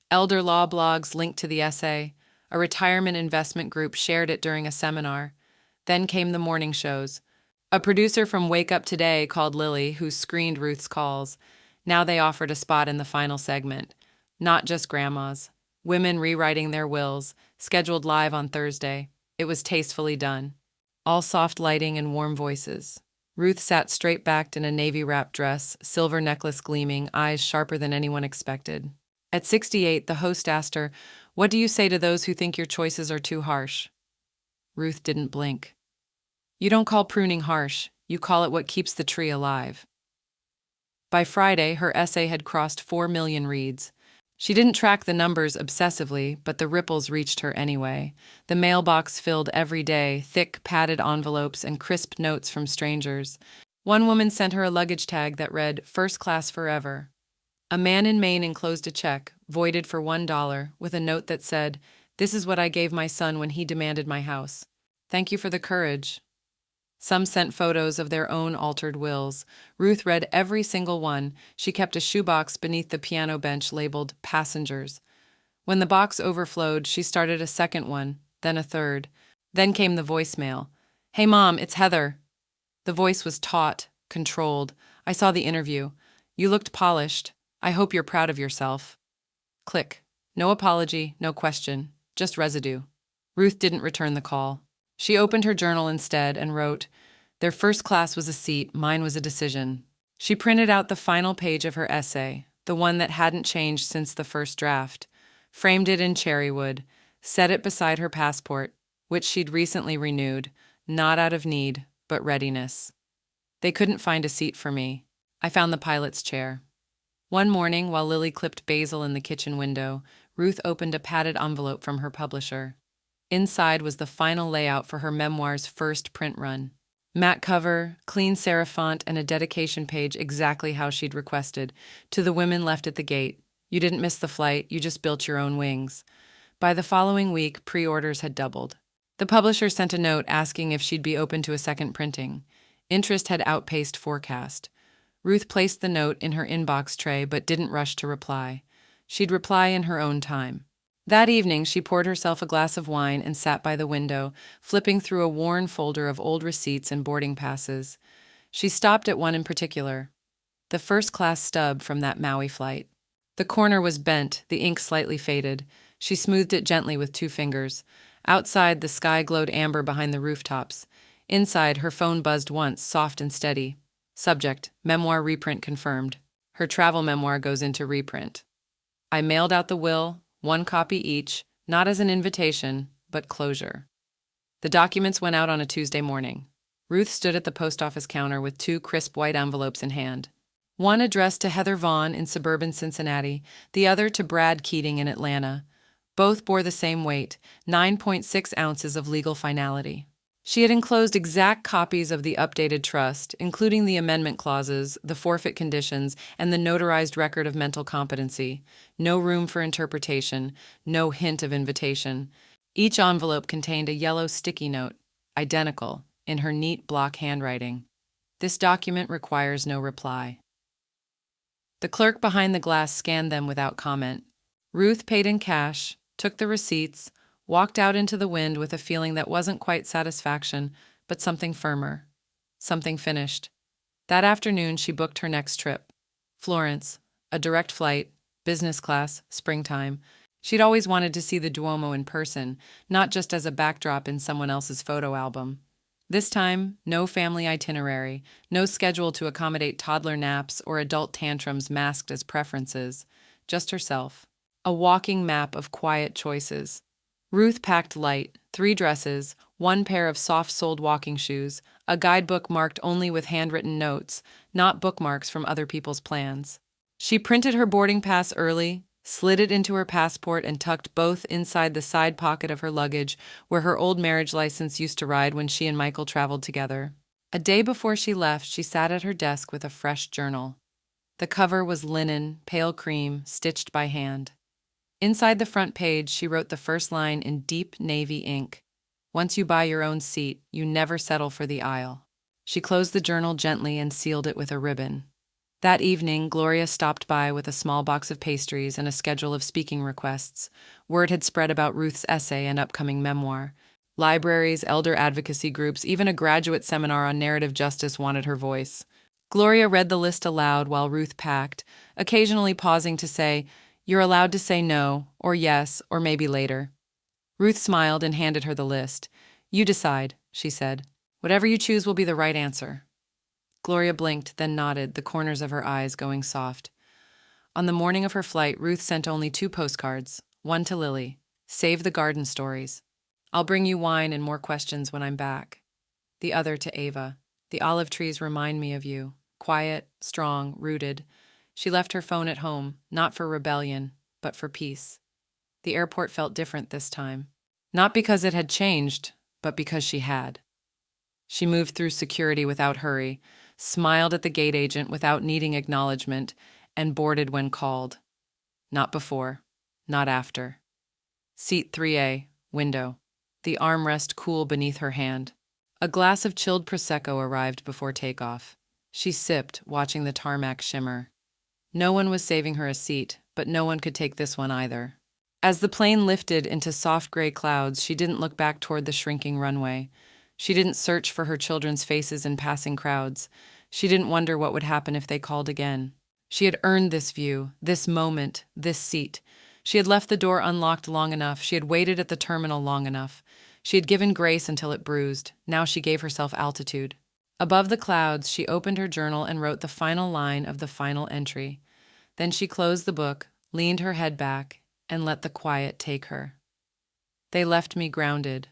Elder law blogs linked to the essay. A retirement investment group shared it during a seminar. Then came the morning shows. A producer from Wake Up Today called Lily, who screened Ruth's calls. Now they offered a spot in the final segment. Not just grandmas. Women rewriting their wills, scheduled live on Thursday. It was tastefully done. All soft lighting and warm voices. Ruth sat straight-backed in a navy-wrap dress, silver necklace gleaming, eyes sharper than anyone expected. At 68, the host asked her, "What do you say to those who think your choices are too harsh?" Ruth didn't blink. "You don't call pruning harsh, you call it what keeps the tree alive." By Friday, her essay had crossed 4 million reads. She didn't track the numbers obsessively, but the ripples reached her anyway. The mailbox filled every day, thick, padded envelopes and crisp notes from strangers. One woman sent her a luggage tag that read, "First class forever." A man in Maine enclosed a check, voided for $1, with a note that said, "This is what I gave my son when he demanded my house. Thank you for the courage." Some sent photos of their own altered wills. Ruth read every single one. She kept a shoebox beneath the piano bench labeled "Passengers." When the box overflowed, she started a second one, then a third. Then came the voicemail. "Hey, Mom, it's Heather." The voice was taut, controlled. "I saw the interview. You looked polished. I hope you're proud of yourself." Click. No apology, no question, just residue. Ruth didn't return the call. She opened her journal instead and wrote, "Their first class was a seat, mine was a decision." She printed out the final page of her essay, the one that hadn't changed since the first draft, framed it in cherrywood, set it beside her passport, which she'd recently renewed, not out of need, but readiness. They couldn't find a seat for me. I found the pilot's chair. One morning, while Lily clipped basil in the kitchen window, Ruth opened a padded envelope from her publisher. Inside was the final layout for her memoir's first print run. Matte cover, clean serif font, and a dedication page exactly how she'd requested. To the women left at the gate, "You didn't miss the flight, you just built your own wings." By the following week, pre-orders had doubled. The publisher sent a note asking if she'd be open to a second printing. Interest had outpaced forecast. Ruth placed the note in her inbox tray but didn't rush to reply. She'd reply in her own time. That evening, she poured herself a glass of wine and sat by the window, flipping through a worn folder of old receipts and boarding passes. She stopped at one in particular, the first-class stub from that Maui flight. The corner was bent, the ink slightly faded. She smoothed it gently with 2 fingers. Outside, the sky glowed amber behind the rooftops. Inside, her phone buzzed once, soft and steady. Subject: memoir reprint confirmed. Her travel memoir goes into reprint. I mailed out the will, 1 copy each, not as an invitation, but closure. The documents went out on a Tuesday morning. Ruth stood at the post office counter with 2 crisp white envelopes in hand. One addressed to Heather Vaughn in suburban Cincinnati, the other to Brad Keating in Atlanta. Both bore the same weight, 9.6 ounces of legal finality. She had enclosed exact copies of the updated trust, including the amendment clauses, the forfeit conditions, and the notarized record of mental competency. No room for interpretation, no hint of invitation. Each envelope contained a yellow sticky note, identical, in her neat block handwriting. This document requires no reply. The clerk behind the glass scanned them without comment. Ruth paid in cash, took the receipts, walked out into the wind with a feeling that wasn't quite satisfaction, but something firmer, something finished. That afternoon, she booked her next trip. Florence, a direct flight, business class, springtime. She'd always wanted to see the Duomo in person, not just as a backdrop in someone else's photo album. This time, no family itinerary, no schedule to accommodate toddler naps or adult tantrums masked as preferences, just herself. A walking map of quiet choices. Ruth packed light, 3 dresses, 1 pair of soft-soled walking shoes, a guidebook marked only with handwritten notes, not bookmarks from other people's plans. She printed her boarding pass early, slid it into her passport, and tucked both inside the side pocket of her luggage where her old marriage license used to ride when she and Michael traveled together. A day before she left, she sat at her desk with a fresh journal. The cover was linen, pale cream, stitched by hand. Inside the front page, she wrote the first line in deep navy ink. Once you buy your own seat, you never settle for the aisle. She closed the journal gently and sealed it with a ribbon. That evening, Gloria stopped by with a small box of pastries and a schedule of speaking requests. Word had spread about Ruth's essay and upcoming memoir. Libraries, elder advocacy groups, even a graduate seminar on narrative justice wanted her voice. Gloria read the list aloud while Ruth packed, occasionally pausing to say, "You're allowed to say no, or yes, or maybe later." Ruth smiled and handed her the list. "You decide," she said. "Whatever you choose will be the right answer." Gloria blinked, then nodded, the corners of her eyes going soft. On the morning of her flight, Ruth sent only 2 postcards, one to Lily. "Save the garden stories. I'll bring you wine and more questions when I'm back." The other to Ava. "The olive trees remind me of you. Quiet, strong, rooted." She left her phone at home, not for rebellion, but for peace. The airport felt different this time. Not because it had changed, but because she had. She moved through security without hurry, smiled at the gate agent without needing acknowledgement, and boarded when called. Not before, not after. Seat 3A, window. The armrest cool beneath her hand. A glass of chilled Prosecco arrived before takeoff. She sipped, watching the tarmac shimmer. No one was saving her a seat, but no one could take this one either. As the plane lifted into soft gray clouds, she didn't look back toward the shrinking runway. She didn't search for her children's faces in passing crowds. She didn't wonder what would happen if they called again. She had earned this view, this moment, this seat. She had left the door unlocked long enough. She had waited at the terminal long enough. She had given grace until it bruised. Now she gave herself altitude. Above the clouds, she opened her journal and wrote the final line of the final entry. Then she closed the book, leaned her head back, and let the quiet take her. "They left me grounded,